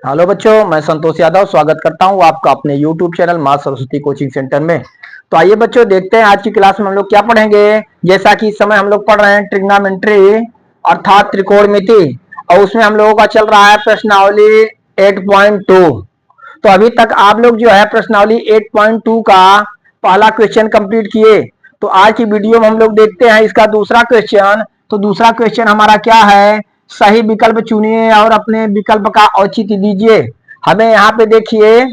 Hello बच्चों, मैं संतोष यादव स्वागत करता हूं आपका अपने YouTube चैनल मां सरस्वती कोचिंग सेंटर में। तो आइए बच्चों, देखते हैं आज की क्लास में हम लोग क्या पढ़ेंगे। जैसा कि इस समय हम लोग पढ़ रहे हैं ट्रिग्नोमेट्री अर्थात त्रिकोणमिति, और उसमें हम लोगों का चल रहा है प्रश्नावली 8.2। तो अभी तक आप लोग जो है प्रश्नावली 8.2 का पहला क्वेश्चन कंप्लीट किए। तो आज की वीडियो में हम लोग देखते हैं इसका दूसरा क्वेश्चन। तो दूसरा क्वेश्चन हमारा क्या है, सही विकल्प चुनिए और अपने विकल्प का औचित्य दीजिए। हमें यहाँ पे देखिए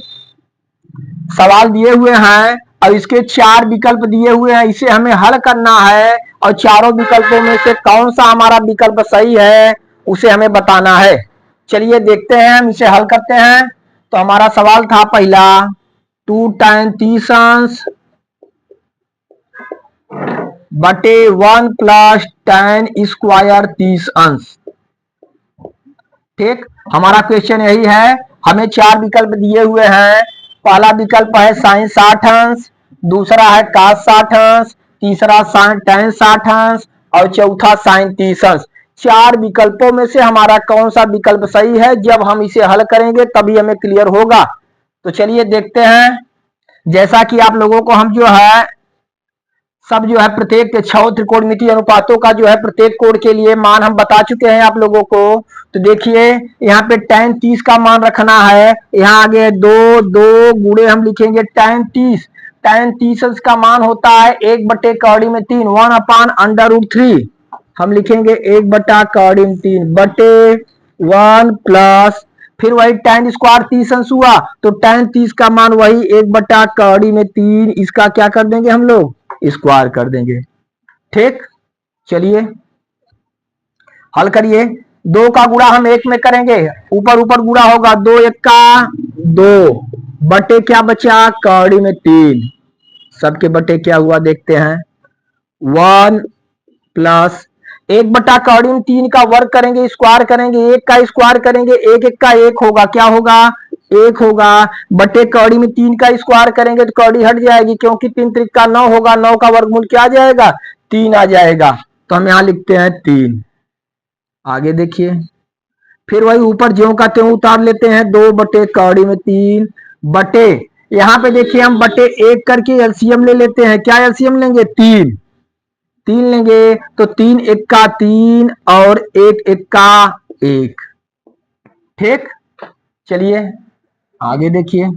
सवाल दिए हुए हैं और इसके 4 विकल्प दिए हुए हैं, इसे हमें हल करना है और चारों विकल्पों में से कौन सा हमारा विकल्प सही है उसे हमें बताना है। चलिए देखते हैं, हम इसे हल करते हैं। तो हमारा सवाल था पहला 2 tan 30 अंश बटे 1 प्लस tan स्क्वायर 30 अंश। ठीक, हमारा क्वेश्चन यही है। हमें 4 विकल्प दिए हुए हैं। पहला विकल्प है साइन 60 अंश, दूसरा है कास 60 अंश, तीसरा tan 60 अंश और चौथा साइन 30 अंश। 4 विकल्पों में से हमारा कौन सा विकल्प सही है, जब हम इसे हल करेंगे तभी हमें क्लियर होगा। तो चलिए देखते हैं। जैसा कि आप लोगों को हम जो है सब जो है प्रत्येक 6 त्रिकोणमितीय अनुपातों का जो है प्रत्येक कोण के लिए मान हम बता चुके हैं आप लोगों को। तो देखिए यहाँ पे tan 30 का मान रखना है, यहाँ आगे दो दो गुणे हम लिखेंगे tan 30 का मान होता है 1/3 1/√3। हम लिखेंगे 1/3 बटे 1 प्लस फिर वही tan स्क्वायर 30 अंश हुआ, तो tan 30 का मान वही 1/3, इसका क्या कर देंगे हम लोग, स्क्वायर कर देंगे। ठीक, चलिए हल करिए। 2 का गुणा हम 1 में करेंगे, ऊपर ऊपर गुणा होगा, 2 1 का 2 बटे क्या बचा कौड़ी में 3, सबके बटे क्या हुआ देखते हैं 1 प्लस 1/3 का वर्ग करेंगे, स्क्वायर करेंगे, 1 का स्क्वायर करेंगे, 1 1 का 1 होगा, क्या होगा 1 होगा, बटे कौड़ी में 3 का स्क्वायर करेंगे तो कौड़ी हट जाएगी, क्योंकि 3 त्रिका 9 होगा, 9 का वर्गमूल क्या आ जाएगा 3 आ जाएगा। तो हम यहां लिखते हैं 3। आगे देखिए, फिर वही ऊपर ज्यों का त्यों उतार लेते हैं, 2/3 बटे यहाँ पे देखिए हम बटे 1 करके एलसीएम ले लेते हैं। क्या एलसीएम लेंगे 3 लेंगे, तो 3 1 का 3 और 1 1 का 1। ठीक, चलिए आगे देखिए।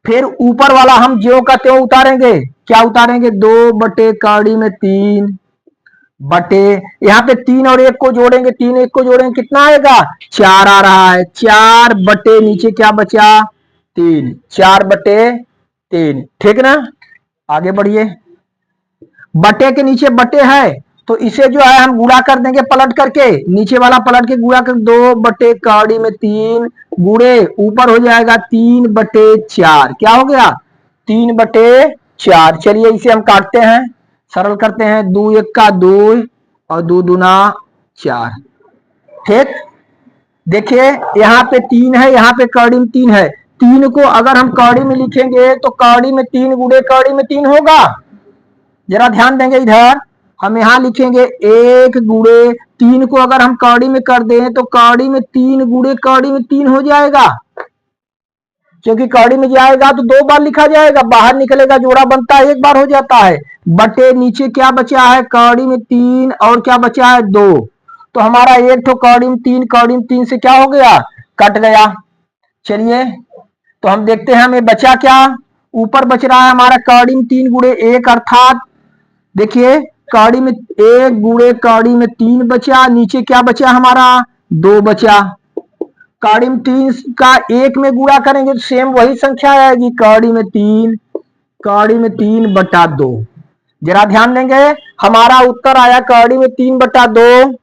फिर ऊपर वाला हम ज्यों का त्यों उतारेंगे, क्या उतारेंगे 2/3 बटे यहाँ पे 3 और 1 को जोड़ेंगे, 3 1 को जोड़ेंगे कितना आएगा 4 आ रहा है, 4 बटे नीचे क्या बचा 3, 4/3। ठीक ना, आगे बढ़िए। बटे के नीचे बटे है तो इसे जो है हम गुणा कर देंगे पलट करके, नीचे वाला पलट के गुणा कर 2/3 गुणे ऊपर हो जाएगा 3/4, क्या हो गया 3/4। चलिए इसे हम काटते हैं, सरल करते हैं, 2 1 का 2 और 2 दूना 4। ठीक, देखिए यहाँ पे 3 है, यहाँ पे कौड़ी में 3 है, 3 को अगर हम कौड़ी में लिखेंगे तो कौड़ी में 3 गुणे कौड़ी में 3 होगा। जरा ध्यान देंगे इधर, हम यहां लिखेंगे 1 गुणे 3 को अगर हम कौड़ी में कर दें तो कौड़ी में 3 गुणे कौड़ी में 3 हो जाएगा, क्योंकि कौड़ी में जाएगा तो 2 बार लिखा जाएगा, बाहर निकलेगा जोड़ा बनता है 1 बार हो जाता है। बटे नीचे क्या बचा है कौड़ी में 3 और क्या बचा है 2, तो हमारा एक तो कौड़ी में 3 से क्या हो गया कट गया। चलिए तो हम देखते हैं हमें बचा क्या, ऊपर बच रहा है हमारा कौड़ी में 3 गुणे 1, अर्थात देखिए कौड़ी में 1 गुणे कौड़ी में 3 बचा, नीचे क्या बचा हमारा 2 बचा। कौड़ी में 3 का 1 में गुणा करेंगे तो सेम वही संख्या आएगी, कौड़ी में 3/2। जरा ध्यान देंगे, हमारा उत्तर आया कौड़ी में 3/2,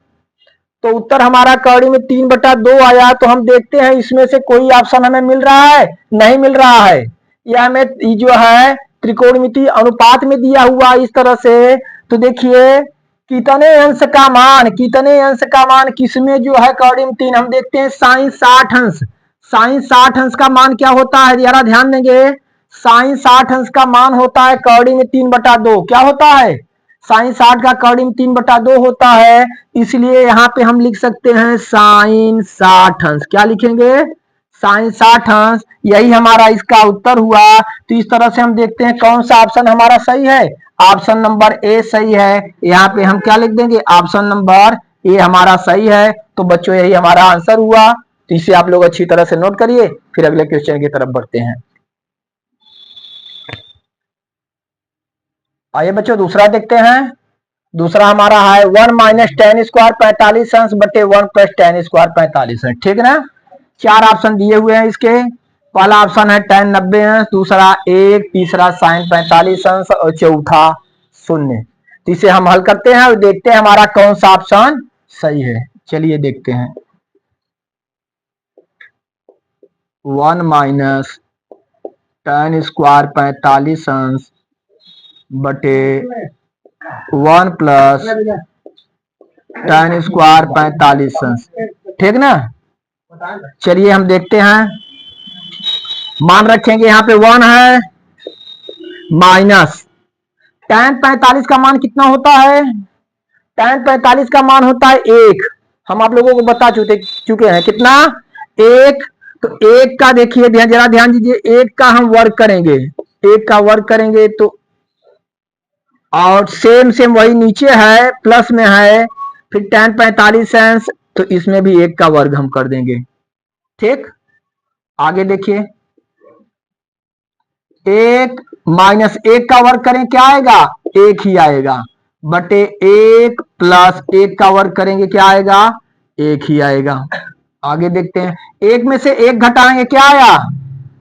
तो उत्तर हमारा कौड़ी में 3/2 आया। तो हम देखते हैं इसमें से कोई ऑप्शन हमें मिल रहा है, नहीं मिल रहा है। यह हमें जो है त्रिकोणमिति अनुपात में दिया हुआ इस तरह से। तो देखिए कितने अंश का मान किसमें जो है कौड़ी में 3, हम देखते हैं साइन 60 अंश। साइन 60 अंश का मान क्या होता है, जरा ध्यान देंगे, साइन 60 अंश का मान होता है कौड़ी में 3/2। क्या होता है साइन 60 का कर्डिम 3/2 होता है, इसलिए यहाँ पे हम लिख सकते हैं साइन 60 अंश। क्या लिखेंगे? साइन 60 अंश। यही हमारा इसका उत्तर हुआ। तो इस तरह से हम देखते हैं कौन सा ऑप्शन हमारा सही है। ऑप्शन नंबर ए सही है। यहाँ पे हम क्या लिख देंगे? ऑप्शन नंबर ए हमारा सही है। तो बच्चों यही हमारा आंसर हुआ। तो इसे आप लोग अच्छी तरह से नोट करिए, फिर अगले क्वेश्चन की तरफ बढ़ते हैं। आइए बच्चों दूसरा देखते हैं। दूसरा हमारा है 1 माइनस टेन स्क्वायर 45 अंश बटे 1 प्लस टेन स्क्वायर 45 अंश। ठीक है ना? चार ऑप्शन दिए हुए हैं इसके। पहला ऑप्शन है tan 90 अंश, दूसरा 1, तीसरा sin 45 अंश और चौथा 0। तो इसे हम हल करते हैं और देखते हैं हमारा कौन सा ऑप्शन सही है। चलिए देखते हैं। 1 माइनस tan स्क्वायर 45 अंश बटे 1 प्लस tan स्क्वायर 45 अंश। ठीक ना? चलिए हम देखते हैं। मान रखेंगे यहाँ पे 1 है माइनस tan 45 का मान कितना होता है? tan 45 का मान होता है 1। हम आप लोगों को बता चुके हैं कितना? 1। तो 1 का देखिए जरा ध्यान दीजिए, 1 का हम वर्ग करेंगे, 1 का वर्ग करेंगे तो और सेम वही नीचे है प्लस में है, फिर tan 45 अंश, तो इसमें भी 1 का वर्ग हम कर देंगे। ठीक, आगे देखिए 1 माइनस 1 का वर्ग करें क्या आएगा? 1 ही आएगा, बटे 1 प्लस 1 का वर्ग करेंगे क्या आएगा? 1 ही आएगा। आगे देखते हैं, 1 में से 1 घटाएंगे क्या आया?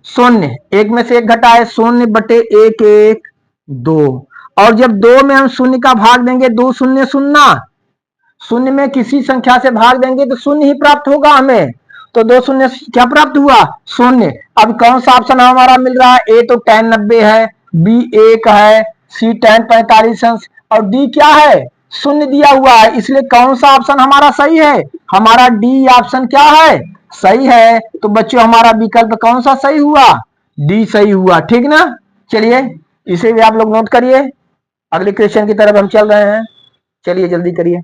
0। 1 में से 1 घटाए 0 बटे 1 1 2। और जब 2 में हम 0 का भाग देंगे 2 0 0, 0 में किसी संख्या से भाग देंगे तो 0 ही प्राप्त होगा हमें। तो 2 0 क्या प्राप्त हुआ? 0। अब कौन सा ऑप्शन हमारा मिल रहा है? ए तो tan 90 है, बी 1 है, सी tan 45 अंश और डी क्या है? 0 दिया हुआ है। इसलिए कौन सा ऑप्शन हमारा सही है? हमारा डी ऑप्शन क्या है? सही है। तो बच्चों हमारा विकल्प कौन सा सही हुआ? डी सही हुआ। ठीक ना? चलिए इसे भी आप लोग नोट करिए। अगले क्वेश्चन की तरफ हम चल रहे हैं। चलिए जल्दी करिए।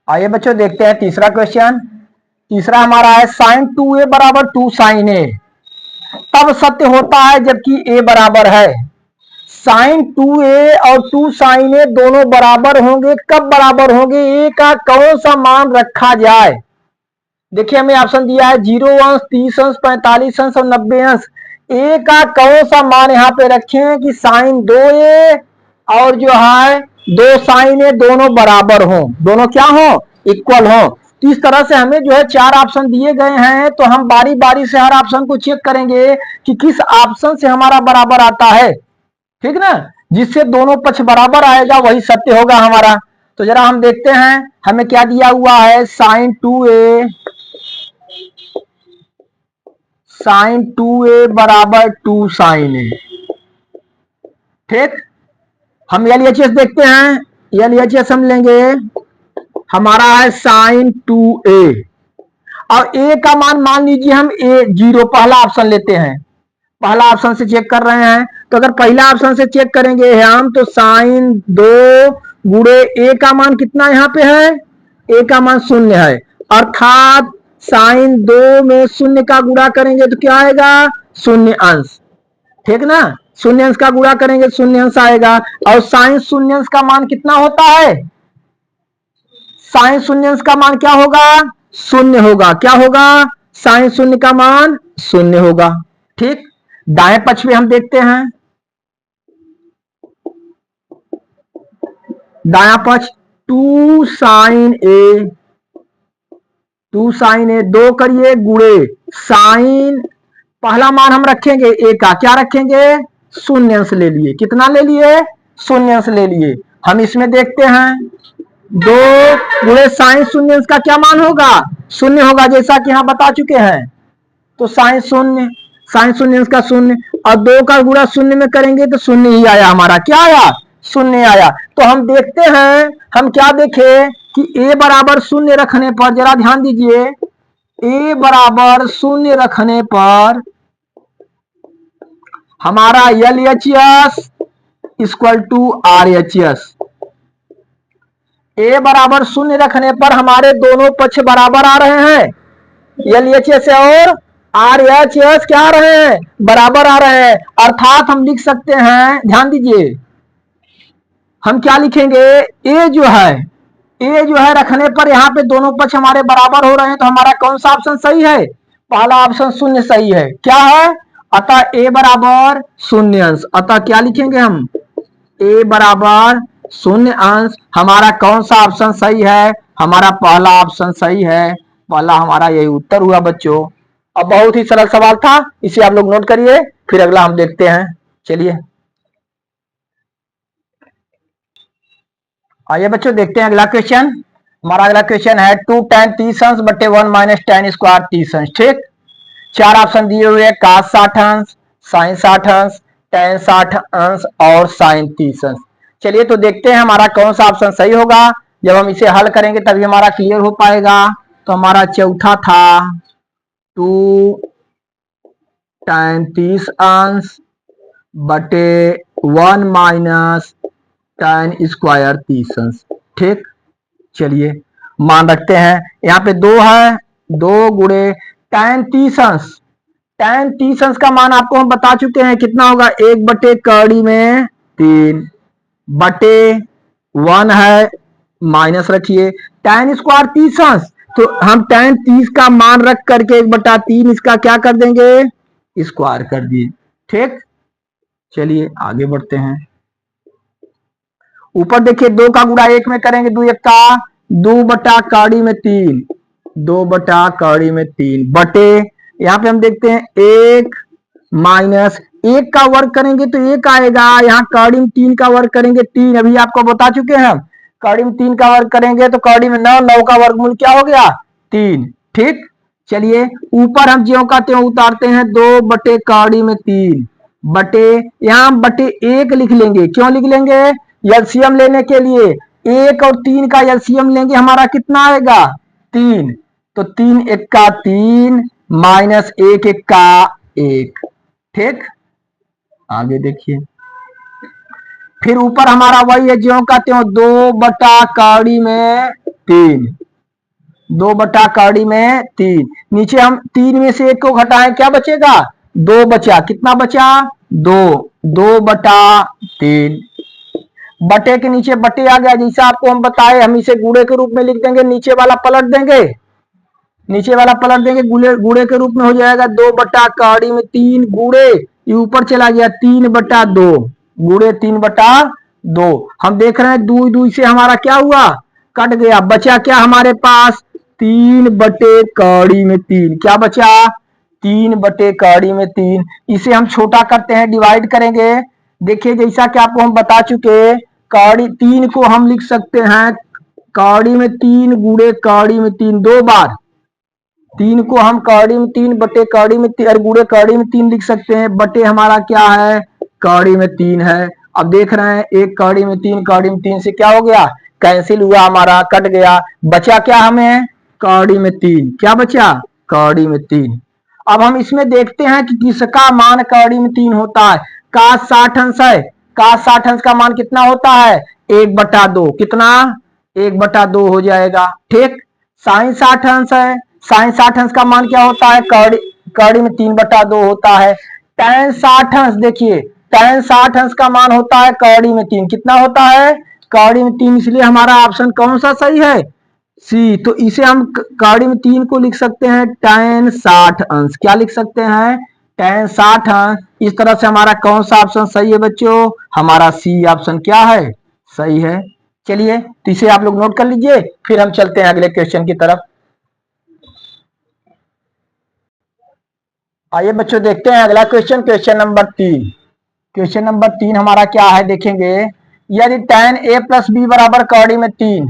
आइए बच्चों देखते हैं तीसरा क्वेश्चन। तीसरा हमारा है sin 2a बराबर 2 sin a तब सत्य होता है जबकि a बराबर है। sin 2a और 2 sin a दोनों बराबर होंगे। कब बराबर होंगे? a का कौन सा मान रखा जाए? देखिए हमें ऑप्शन दिया है 0 अंश, 30 अंश, 45 अंश और 90 अंश। a का कौन सा मान यहाँ पे रखें कि sin 2a और जो है 2 sin a दोनों बराबर हो, दोनों क्या हो? इक्वल हो। तो इस तरह से हमें जो है 4 ऑप्शन दिए गए हैं, तो हम बारी बारी से हर ऑप्शन को चेक करेंगे कि किस ऑप्शन से हमारा बराबर आता है। ठीक ना? जिससे दोनों पक्ष बराबर आएगा वही सत्य होगा हमारा। तो जरा हम देखते हैं हमें क्या दिया हुआ है। sin 2a बराबर 2 sin a। ठीक, हम LHS देखते हैं। LHS हम लेंगे, हमारा है sin 2a और a का मान लीजिए हम a 0, पहला ऑप्शन लेते हैं, पहला ऑप्शन से चेक कर रहे हैं। तो अगर पहला ऑप्शन से चेक करेंगे हम तो sin 2 गुणे a का मान कितना यहाँ पे है? a का मान 0 है, अर्थात sin 2 में 0 का गुणा करेंगे तो क्या आएगा? 0 अंश। ठीक ना? 0 अंश का गुणा करेंगे 0 अंश आएगा। और sin 0 अंश का मान कितना होता है? sin 0 अंश का मान क्या होगा? 0 होगा। क्या होगा? sin 0 का मान 0 होगा। ठीक, दाएं पक्ष में हम देखते हैं, दाया पक्ष 2 sin a, 2 sin a 2 करिए गुणे साइन, पहला मान हम रखेंगे a का, क्या रखेंगे? 0 अंश ले लिए। कितना ले लिए? 0 अंश ले लिए। हम इसमें देखते हैं 2 गुणे साइन 0 अंश का क्या मान होगा? 0 होगा, जैसा कि यहाँ बता चुके हैं। तो साइन 0, साइन 0 अंश का 0 और 2 का गुणा 0 में करेंगे तो 0 ही आया हमारा। क्या आया? 0 आया। तो हम देखते हैं, हम क्या देखें कि a बराबर 0 रखने पर, जरा ध्यान दीजिए, a बराबर 0 रखने पर हमारा LHS इक्वल टू RHS। ए बराबर शून्य रखने पर हमारे दोनों पक्ष बराबर आ रहे हैं। LHS और RHS क्या आ रहे हैं, बराबर आ रहे हैं। अर्थात हम लिख सकते हैं, ध्यान दीजिए, हम क्या लिखेंगे, ए जो है रखने पर यहाँ पे दोनों पक्ष हमारे बराबर हो रहे हैं, तो हमारा कौन सा ऑप्शन सही है, पहला ऑप्शन शून्य सही है। क्या है, अतः ए बराबर शून्य अंश। अतः क्या लिखेंगे हम, ए बराबर शून्य अंश। हमारा कौन सा ऑप्शन सही है, हमारा पहला ऑप्शन सही है। पहला हमारा यही उत्तर हुआ बच्चों। अब बहुत ही सरल सवाल था, इसे आप लोग नोट करिए, फिर अगला हम देखते हैं। चलिए आइए बच्चों देखते हैं अगला क्वेश्चन। हमारा अगला क्वेश्चन है 2 tan 30 अंश बटे 1 माइनस tan स्क्वायर 30 अंश। ठीक, चार ऑप्शन दिए हुए हैं, cos 60 अंश, sin 60 अंश, tan 60 अंश और sin 30 अंश। चलिए तो देखते हैं हमारा कौन सा ऑप्शन सही होगा। जब हम इसे हल करेंगे तभी हमारा क्लियर हो पाएगा। तो हमारा चौथा था 2 tan 30 अंश बटे 1 माइनस tan स्क्वायर 30 अंश। ठीक, चलिए मान रखते हैं, यहाँ पे 2 है, 2 गुणे tan 30 अंश। tan 30 अंश का मान आपको हम बता चुके हैं, कितना होगा, 1 बटे कड़ी में 3 बटे 1 है, माइनस रखिए tan स्क्वायर 30 अंश। तो हम tan 30 का मान रख करके 1 बटा 3 इसका क्या कर देंगे, स्क्वायर कर दिए। ठीक, चलिए आगे बढ़ते हैं। ऊपर देखिए 2 का गुणा 1 में करेंगे, 2 1 का 2 बटा कड़ी में 3, 2 बटा कड़ी में 3 बटे, यहाँ पे हम देखते हैं 1 माइनस 1 का वर्ग करेंगे तो 1 आएगा, यहाँ कड़ी में 3 का वर्ग करेंगे 3। अभी आपको बता चुके हैं हम, कड़ी में 3 का वर्ग करेंगे तो कड़ी में 9, 9 का वर्गमूल क्या हो गया, 3। ठीक, चलिए ऊपर हम ज्यों का त्यों उतारते हैं, 2 बटे कड़ी में 3 बटे, यहाँ बटे 1 लिख लेंगे। क्यों लिख लेंगे, एलसीएम लेने के लिए। 1 और 3 का एलसीएम लेंगे, हमारा कितना आएगा, 3। तो 3 1 का 3 माइनस 1 1 का 1। ठीक, आगे देखिए, फिर ऊपर हमारा वही है ज्यों का त्यों, 2 बटा कड़ी में 3, 2 बटा कड़ी में 3। नीचे हम 3 में से 1 को घटाएं, क्या बचेगा, 2 बचा, कितना बचा, 2, 2 बटा 3 बटे के नीचे बटे आ गया। जैसा आपको हम बताए, हम इसे गुणे के रूप में लिख देंगे, नीचे वाला पलट देंगे, नीचे वाला पलट देंगे, गुणे के रूप में हो जाएगा 2 बटा कड़ी में 3 गुणे, ये ऊपर चला गया 3 बटा 2 गुणे 3 बटा 2। हम देख रहे हैं 2 2 से हमारा क्या हुआ, कट गया, बचा क्या हमारे पास, 3 बटे कड़ी में 3। क्या बचा, 3 बटे कड़ी में 3। इसे हम छोटा करते हैं, डिवाइड करेंगे। देखिए जैसा कि आपको हम बता चुके, कड़ी 3 को हम लिख सकते हैं कड़ी में 3 गुणे कड़ी में 3, 2 बार। 3 को हम कड़ी में 3 बटे कड़ी में 3 और गुणे कड़ी में 3 लिख सकते हैं, बटे हमारा क्या है, कड़ी में 3 है। अब देख रहे हैं, एक कड़ी में 3, कड़ी में 3 से क्या हो गया, कैंसिल हुआ, हमारा कट गया, बचा क्या हमें, कड़ी में 3। क्या बचा, कड़ी में 3। अब हम इसमें देखते हैं कि किसका मान कड़ी में 3 होता है। cos 60 अंश है, cos 60 अंश का मान कितना होता है, 1 बटा 2, कितना, 1 बटा 2 हो जाएगा। ठीक, sin 60 अंश है, sin 60 अंश का मान क्या होता है, कड़ी में 3 बटा 2 होता है। tan 60 अंश, देखिए tan 60 अंश का मान होता है कड़ी में 3, कितना होता है, कड़ी में 3। इसलिए हमारा ऑप्शन कौन सा सही है, सी। तो इसे हम कड़ी में 3 को लिख सकते हैं tan 60 अंश। क्या लिख सकते हैं, tan 60 अंश। इस तरह से हमारा कौन सा ऑप्शन सही है बच्चों, हमारा सी ऑप्शन क्या है, सही है। चलिए तो इसे आप लोग नोट कर लीजिए, फिर हम चलते हैं अगले क्वेश्चन की तरफ। आइए बच्चों देखते हैं अगला question, question number 3। Question number 3 हमारा क्या है, देखेंगे, यदि tan a प्लस बी बराबर कड़ी में 3,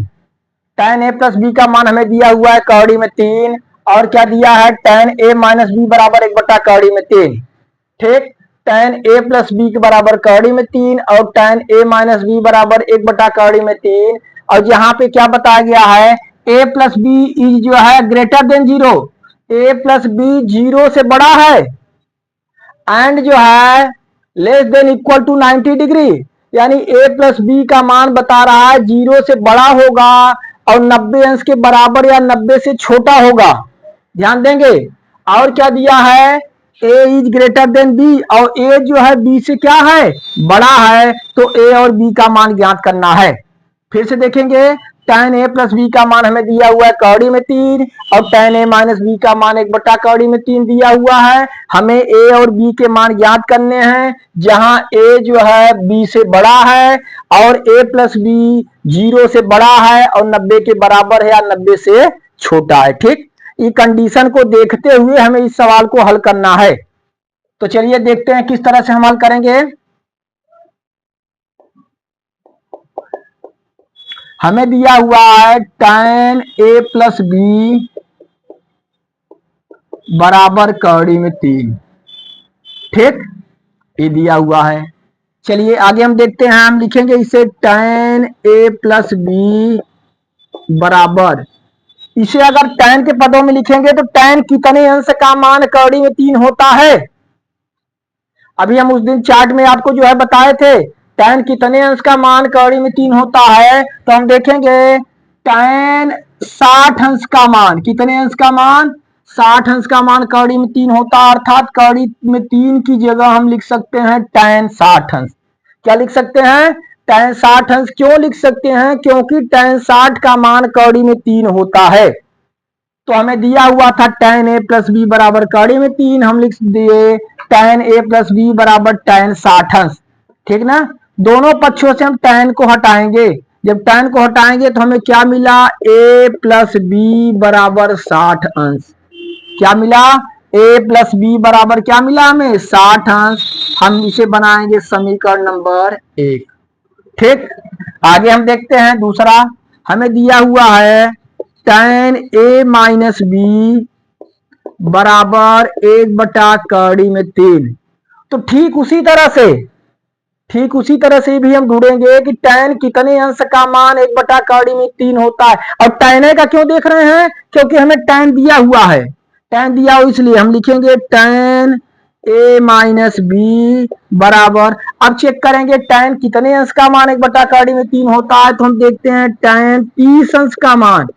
tan a प्लस बी का मान हमें दिया हुआ है कड़ी में 3, और क्या दिया है, tan a माइनस बी बराबर 1 बटा कड़ी में 3। ठीक, tan a प्लस बी के बराबर कड़ी में 3 और tan a माइनस बी बराबर 1 बटा कड़ी में 3। और यहाँ पे क्या बताया गया है, a प्लस बी इज जो है greater than 0, a plus B 0 से बड़ा है, एंड जो है less than equal to 90 degree, यानी ए प्लस बी का मान बता रहा है 0 से बड़ा होगा और 90 अंश के बराबर या 90 से छोटा होगा। ध्यान देंगे। और क्या दिया है, ए इज ग्रेटर देन बी, और ए जो है बी से क्या है, बड़ा है, तो ए और बी का मान ज्ञात करना है। फिर से देखेंगे, tan a प्लस बी का मान हमें दिया हुआ है कौड़ी में 3 और tan a माइनस बी का मान 1 बटा कौड़ी में 3 दिया हुआ है। हमें a और b के मान ज्ञात करने हैं, जहां a जो है b से बड़ा है और a प्लस बी 0 से बड़ा है और 90 के बराबर है या 90 से छोटा है। ठीक, ये कंडीशन को देखते हुए हमें इस सवाल को हल करना है। तो चलिए देखते हैं किस तरह से हम हल करेंगे। हमें दिया हुआ है tan a प्लस बी बराबर कौड़ी में 3। ठीक, ये दिया हुआ है। चलिए आगे हम देखते हैं, हम लिखेंगे इसे tan a प्लस बी बराबर, इसे अगर tan के पदों में लिखेंगे तो tan कितने अंश का मान कौड़ी में 3 होता है। अभी हम उस दिन चार्ट में आपको जो है बताए थे tan कितने अंश का मान कौड़ी में 3 होता है, तो हम देखेंगे tan 60 अंश का मान, कितने अंश का मान, 60 अंश का मान कौड़ी में 3 होता है, अर्थात कौड़ी में 3 की जगह हम लिख सकते हैं tan 60 अंश। क्या लिख सकते हैं, tan 60 अंश। क्यों लिख सकते हैं, क्योंकि tan 60 का मान कौड़ी में 3 होता है। तो हमें दिया हुआ था tan a प्लस बी बराबर कौड़ी में 3, हम लिख दिए tan a प्लस बी बराबर tan 60 अंश। ठीक ना, दोनों पक्षों से हम tan को हटाएंगे, जब tan को हटाएंगे तो हमें क्या मिला, a प्लस बी बराबर 60 अंश। क्या मिला, a प्लस बी बराबर क्या मिला हमें, 60 अंश। हम इसे बनाएंगे समीकरण नंबर 1। ठीक, आगे हम देखते हैं दूसरा। हमें दिया हुआ है tan a माइनस बी बराबर 1 बटा कौड़ी में 3। तो ठीक उसी तरह से भी हम ढूंढेंगे कि tan कितने अंश का मान 1 बटा कौड़ी में 3 होता है। और tan a का क्यों देख रहे हैं, क्योंकि हमें tan दिया हुआ है, tan दिया हो इसलिए हम लिखेंगे tan a माइनस बी बराबर, अब चेक करेंगे tan कितने अंश का मान 1 बटा कौड़ी में 3 होता है, तो हम देखते हैं tan 30 अंश का मान,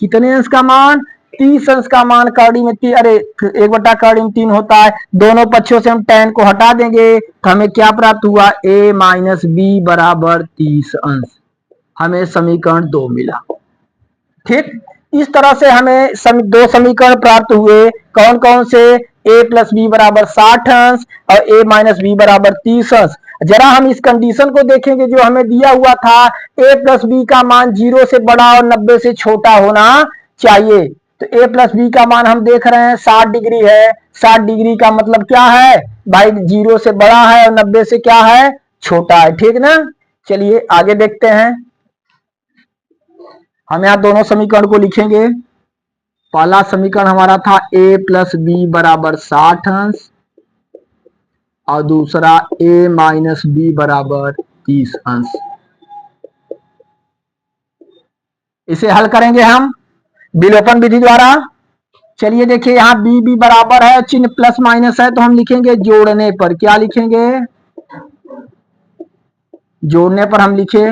कितने अंश का मान, 30 अंश का मान कौड़ी में 3, अरे 1 बटा कौड़ी में 3 होता है। दोनों पक्षों से हम tan को हटा देंगे तो हमें क्या प्राप्त हुआ, a माइनस बी बराबर 30 अंश। हमें समीकरण 2 मिला। ठीक, इस तरह से हमें दो समीकरण प्राप्त हुए। कौन कौन से, a प्लस बी बराबर 60 अंश और a माइनस बी बराबर 30 अंश। जरा हम इस कंडीशन को देखेंगे जो हमें दिया हुआ था, a प्लस बी का मान 0 से बड़ा और 90 से छोटा होना चाहिए। तो a प्लस बी का मान हम देख रहे हैं 60 डिग्री है। 60 डिग्री का मतलब क्या है भाई, 0 से बड़ा है और 90 से क्या है, छोटा है। ठीक ना, चलिए आगे देखते हैं। हम यहाँ दोनों समीकरण को लिखेंगे। पहला समीकरण हमारा था a प्लस बी बराबर 60 अंश और दूसरा a माइनस बी बराबर 30 अंश। इसे हल करेंगे हम विलोपन विधि द्वारा। चलिए देखिए, यहाँ बी बी बराबर है, चिन्ह प्लस माइनस है, तो हम लिखेंगे जोड़ने पर, क्या लिखेंगे, जोड़ने पर हम लिखे,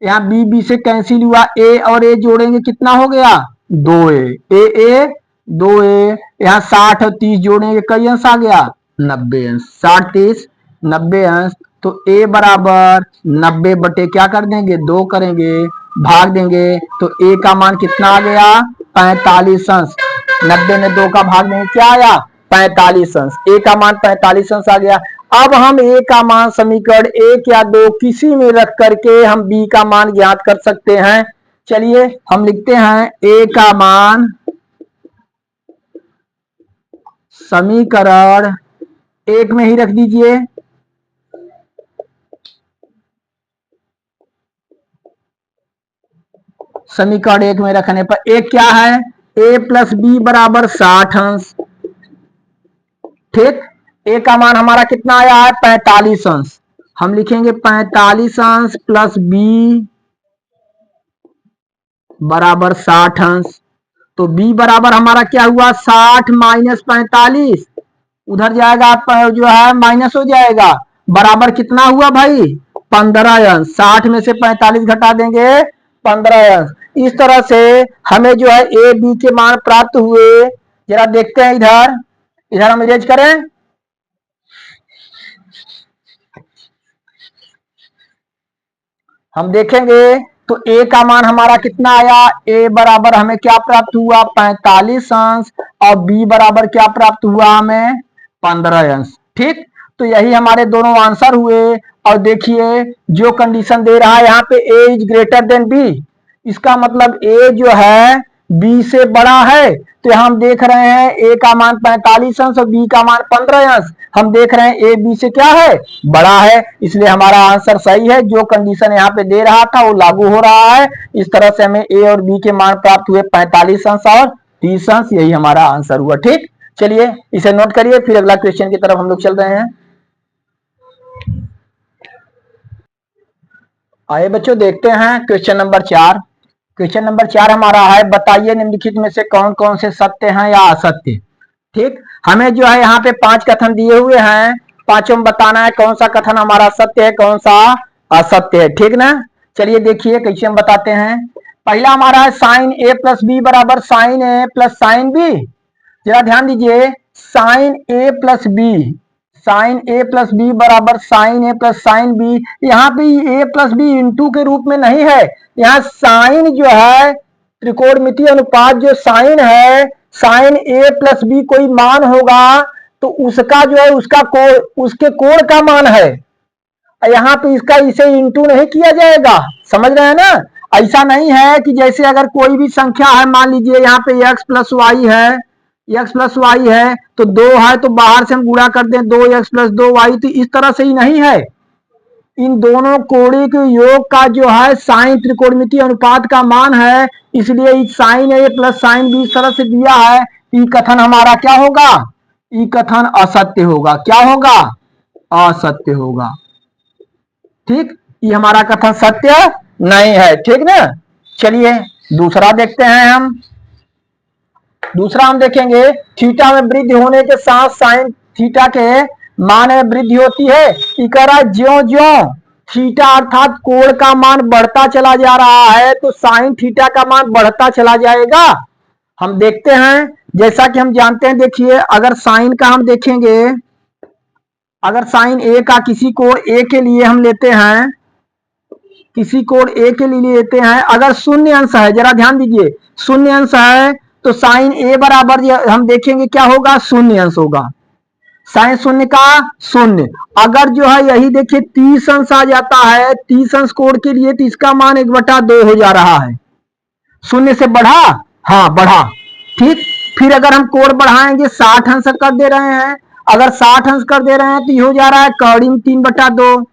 यहाँ बी बी से कैंसिल हुआ, ए और ए जोड़ेंगे कितना हो गया, 2a, ए 2a। यहाँ 60 और 30 जोड़ेंगे, कई अंश आ गया, 90 अंश। 60 30 90 अंश। तो a बराबर 90 बटे क्या कर देंगे, 2 करेंगे, भाग देंगे, तो a का मान कितना आ गया, 45 अंश। 90 में 2 का भाग देंगे, क्या आया, 45 अंश। a का मान 45 अंश आ गया। अब हम a का मान समीकरण 1 या 2 किसी में रख करके हम b का मान ज्ञात कर सकते हैं। चलिए हम लिखते हैं a का मान समीकरण 1 में ही रख दीजिए। समीकरण 1 में रखने पर एक क्या है, a प्लस बी बराबर 60 अंश। ठीक, a का मान हमारा कितना आया है, 45 अंश। हम लिखेंगे 45 अंश प्लस b बराबर 60 अंश। तो b बराबर हमारा क्या हुआ, 60 माइनस 45, उधर जाएगा आपका जो है माइनस हो जाएगा, बराबर कितना हुआ भाई 15 अंश। 60 में से 45 घटा देंगे 15 अंश। इस तरह से हमें जो है ए बी के मान प्राप्त हुए। जरा देखते हैं इधर, इधर हम इरेज करें। हम देखेंगे तो ए का मान हमारा कितना आया, ए बराबर हमें क्या प्राप्त हुआ 45 अंश, और बी बराबर क्या प्राप्त हुआ हमें 15 अंश। ठीक, तो यही हमारे दोनों आंसर हुए। और देखिए जो कंडीशन दे रहा है यहाँ पे ए इज ग्रेटर देन बी, इसका मतलब ए जो है बी से बड़ा है। तो यहाँ हम देख रहे हैं ए का मान 45 अंश और बी का मान 15 अंश। हम देख रहे हैं ए बी से क्या है, बड़ा है, इसलिए हमारा आंसर सही है। जो कंडीशन यहाँ पे दे रहा था वो लागू हो रहा है। इस तरह से हमें ए और बी के मान प्राप्त हुए 45 अंश और 30 अंश, यही हमारा आंसर हुआ। ठीक, चलिए इसे नोट करिए, फिर अगला क्वेश्चन की तरफ हम लोग चल रहे हैं। आइए बच्चों देखते हैं क्वेश्चन नंबर 4। क्वेश्चन नंबर 4 हमारा है, बताइए निम्नलिखित में से कौन कौन से सत्य हैं या असत्य। ठीक, हमें जो है यहाँ पे 5 कथन दिए हुए हैं, पांचों में बताना है कौन सा कथन हमारा सत्य है कौन सा असत्य है। ठीक ना, चलिए देखिए कैसे हम बताते हैं। पहला हमारा है साइन ए प्लस बी बराबर साइन ए प्लस साइन बी। जरा ध्यान दीजिए, साइन ए प्लस बी, साइन ए प्लस बी बराबर साइन ए प्लस साइन बी। यहाँ पे ए प्लस बी इंटू के रूप में नहीं है, यहाँ साइन जो है त्रिकोणमितीय अनुपात जो साइन है, साइन ए प्लस बी कोई मान होगा तो उसका जो है उसका कोण, उसके कोण का मान है। यहाँ पे इसका इसे इंटू नहीं किया जाएगा, समझ रहे हैं ना। ऐसा नहीं है कि जैसे अगर कोई भी संख्या है, मान लीजिए यहाँ पे x प्लस वाई है, x प्लस वाई है तो 2 है तो बाहर से हम गुणा कर दें 2x प्लस 2y, तो इस तरह से ही नहीं है। इन दोनों कोणों के योग का जो है साइन त्रिकोणमितीय अनुपात का मान है, इसलिए साइन ए प्लस साइन बी इस तरह से दिया है। ई कथन हमारा क्या होगा, ई कथन असत्य होगा। क्या होगा, असत्य होगा। ठीक, ये हमारा कथन सत्य नहीं है। ठीक ना, चलिए दूसरा देखते हैं हम। दूसरा हम देखेंगे, थीटा में वृद्धि होने के साथ साइन थीटा के मान में वृद्धि होती है। इकरा ज्यो ज्यो थीटा अर्थात कोण का मान बढ़ता चला जा रहा है तो साइन थीटा का मान बढ़ता चला जाएगा। हम देखते हैं, जैसा कि हम जानते हैं, देखिए अगर साइन का हम देखेंगे, अगर साइन ए का किसी कोण ए के लिए हम लेते हैं, किसी कोण ए के लिए लेते हैं, अगर शून्य अंश है, जरा ध्यान दीजिए शून्य अंश है तो साइन ए बराबर हम देखेंगे क्या होगा, शून्य अंश होगा। साइन शून्य का शून्य। अगर जो है यही देखिए 30 अंश आ जाता है 30 अंश कोण के लिए, तो इसका मान 1/2 हो जा रहा है। शून्य से बढ़ा, हाँ बढ़ा। ठीक, फिर अगर हम कोण बढ़ाएंगे 60 अंश कर दे रहे हैं, अगर 60 अंश कर दे रहे हैं तो ये हो जा रहा है कौड़िम 3/2।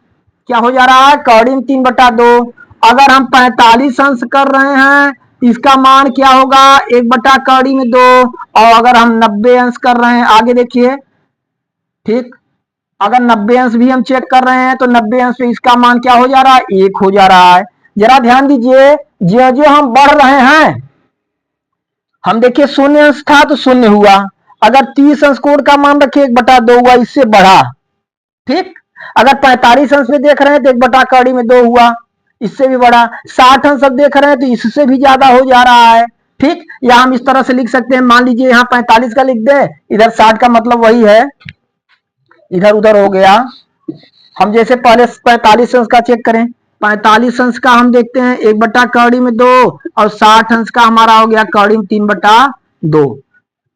क्या हो जा रहा है, कौड़िम 3/2। अगर हम 45 अंश कर रहे हैं इसका मान क्या होगा 1/2। और अगर हम 90 अंश कर रहे हैं, आगे देखिए, ठीक, अगर 90 अंश भी हम चेक कर रहे हैं तो 90 अंश पे इसका मान क्या हो जा रहा है, 1 हो जा रहा है। जरा ध्यान दीजिए, जो जो हम बढ़ रहे हैं, हम देखिए शून्य अंश था तो शून्य हुआ, अगर 30 अंश कोण का मान रखिए 1/2 हुआ, इससे बढ़ा। ठीक, अगर 45 अंश में देख रहे हैं तो 1/2 हुआ, इससे भी बड़ा। 60 अंश अब देख रहे हैं तो इससे भी ज्यादा हो जा रहा है। ठीक, या हम इस तरह से लिख सकते हैं, मान लीजिए यहाँ 45 का लिख दें, इधर 60 का मतलब वही है, इधर उधर हो गया। हम जैसे पहले 45 अंश का चेक करें, 45 अंश का हम देखते हैं 1/2 और 60 अंश का हमारा हो गया 3/2।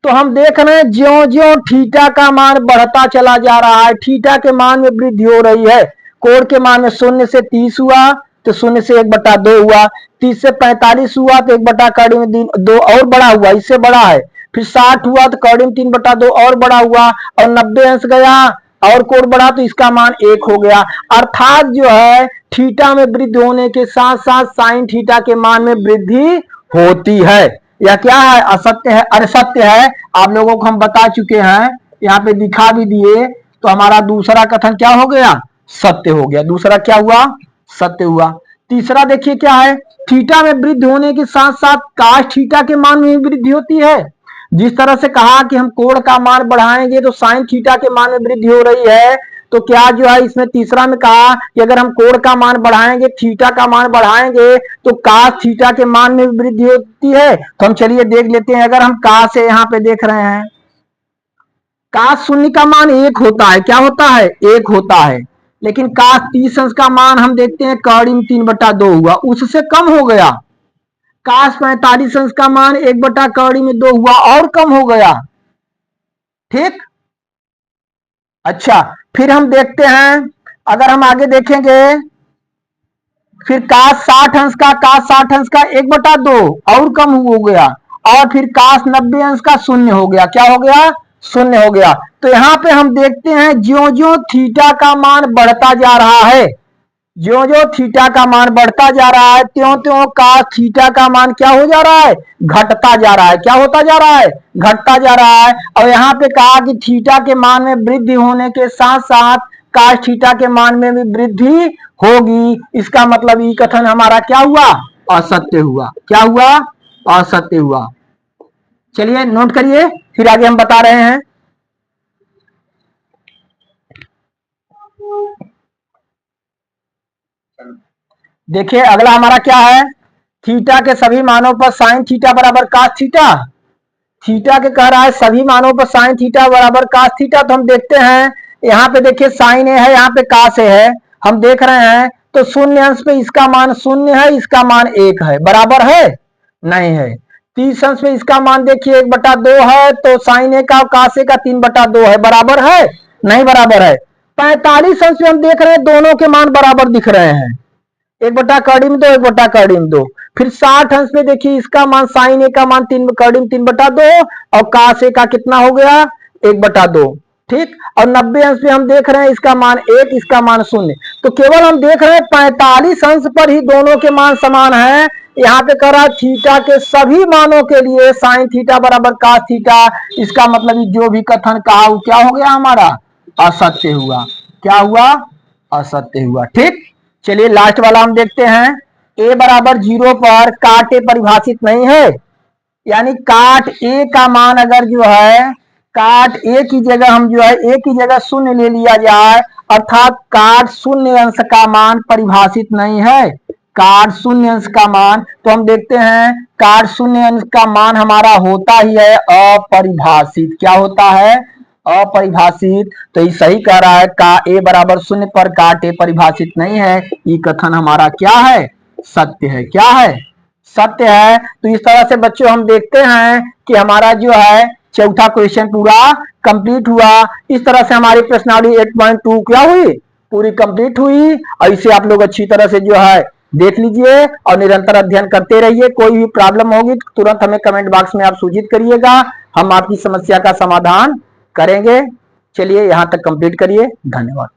तो हम देख रहे हैं ज्यो ज्यो थीटा का मान बढ़ता चला जा रहा है, थीटा के मान में वृद्धि हो रही है। कोण के मान में 0 से 30 हुआ तो 0 से 1/2 हुआ, 30 से 45 हुआ तो 1/2 और बड़ा हुआ, इससे बड़ा है। फिर 60 हुआ तो 3/2 और बड़ा हुआ, और 90 अंश गया और कोण बढ़ा तो इसका मान 1 हो गया। अर्थात जो है थीटा में वृद्धि होने के साथ साथ साइन थीटा के मान में वृद्धि होती है। यह क्या है, असत्य है, अरे सत्य है। आप लोगों को हम बता चुके हैं, यहाँ पे दिखा भी दिए। तो हमारा दूसरा कथन क्या हो गया, सत्य हो गया। दूसरा क्या हुआ, सत्य हुआ। तीसरा देखिए क्या है, थीटा में वृद्धि होने के साथ साथ काश थीटा के मान में वृद्धि होती है। जिस तरह से कहा कि हम कोण का मान बढ़ाएंगे तो साइन थीटा के मान में वृद्धि हो रही है, तो क्या जो है इसमें तीसरा में कहा कि अगर हम कोण का मान बढ़ाएंगे, थीटा का मान बढ़ाएंगे तो कास थीटा के मान में भी वृद्धि होती है। तो हम चलिए देख लेते हैं। अगर हम कास से यहाँ पे देख रहे हैं, कास शून्य का मान 1 होता है। क्या होता है? 1 होता है। लेकिन कास 30 अंश का मान हम देखते हैं कड़ी में 3/2 हुआ, उससे कम हो गया। कास 45 अंश का मान 1 कड़ी में 2 हुआ और कम हो गया। ठीक, अच्छा फिर हम देखते हैं, अगर हम आगे देखेंगे, फिर कास 60 अंश का 1/2 और कम हो गया, और फिर कास 90 अंश का 0 हो गया। क्या हो गया? 0 हो गया। तो यहां पे हम देखते हैं ज्यो ज्यो थीटा का मान बढ़ता जा रहा है, ज्यो ज्यो थीटा का मान बढ़ता जा रहा है, त्यों त्यों कास थीटा का मान क्या हो जा रहा है? घटता जा रहा है। क्या होता जा रहा है? घटता जा रहा है। और यहाँ पे कहा कि थीटा के मान में वृद्धि होने के साथ साथ कास थीटा के मान में भी वृद्धि होगी। इसका मतलब ये कथन हमारा क्या हुआ? असत्य हुआ। क्या हुआ? असत्य हुआ। चलिए नोट करिए, फिर आगे हम बता रहे हैं। देखिए अगला हमारा क्या है? थीटा के सभी मानों पर साइन थीटा बराबर कास थीटा। थीटा के कह रहा है सभी मानों पर साइन थीटा बराबर कास थीटा। तो हम देखते हैं, यहाँ पे देखिए साइन ए है, यहाँ पे कास ए है, हम देख रहे हैं। तो शून्य अंश पे इसका मान 0 है, इसका मान 1 है, बराबर है? नहीं है। 30 अंश पे इसका मान देखिए 1/2 है, तो साइन ए का और कास ए का 3/2 है, बराबर है? नहीं बराबर है। 45 अंश पे हम देख रहे हैं दोनों के मान बराबर दिख रहे हैं, 1/2 1/2। फिर 60 अंश में देखिए इसका मान साइन ए का मान 3/2 और कास ए का कितना हो गया? 1/2। ठीक, और 90 अंश में हम देख रहे हैं इसका मान 1, इसका मान 0। तो केवल हम देख रहे हैं 45 अंश पर ही दोनों के मान समान है। यहाँ पे कह रहा है थीटा के सभी मानों के लिए साइन थीटा बराबर कास थीटा। इसका मतलब जो भी कथन कहा वो क्या हो गया? हमारा असत्य हुआ। क्या हुआ? असत्य हुआ। ठीक, चलिए लास्ट वाला हम देखते हैं। ए बराबर 0 पर काट ए परिभाषित नहीं है, यानी काट ए का मान अगर जो है काट ए की जगह हम जो है ए की जगह 0 ले लिया जाए, अर्थात काट 0 अंश का मान परिभाषित नहीं है। काट 0 अंश का मान, तो हम देखते हैं काट 0 अंश का मान हमारा होता ही है अपरिभाषित। क्या होता है? अपरिभाषित। तो ये सही कह रहा है, का ए बराबर 0 पर काट ए परिभाषित नहीं है। ये कथन हमारा क्या है? सत्य है। क्या है? सत्य है। तो इस तरह से बच्चों हम देखते हैं कि हमारा जो है चौथा क्वेश्चन पूरा कंप्लीट हुआ। इस तरह से हमारी प्रश्नावली 8.2 क्या हुई? पूरी कंप्लीट हुई। और इसे आप लोग अच्छी तरह से जो है देख लीजिए और निरंतर अध्ययन करते रहिए। कोई भी प्रॉब्लम होगी तो तुरंत हमें कमेंट बॉक्स में आप सूचित करिएगा, हम आपकी समस्या का समाधान करेंगे। चलिए यहां तक कंप्लीट करिए। धन्यवाद।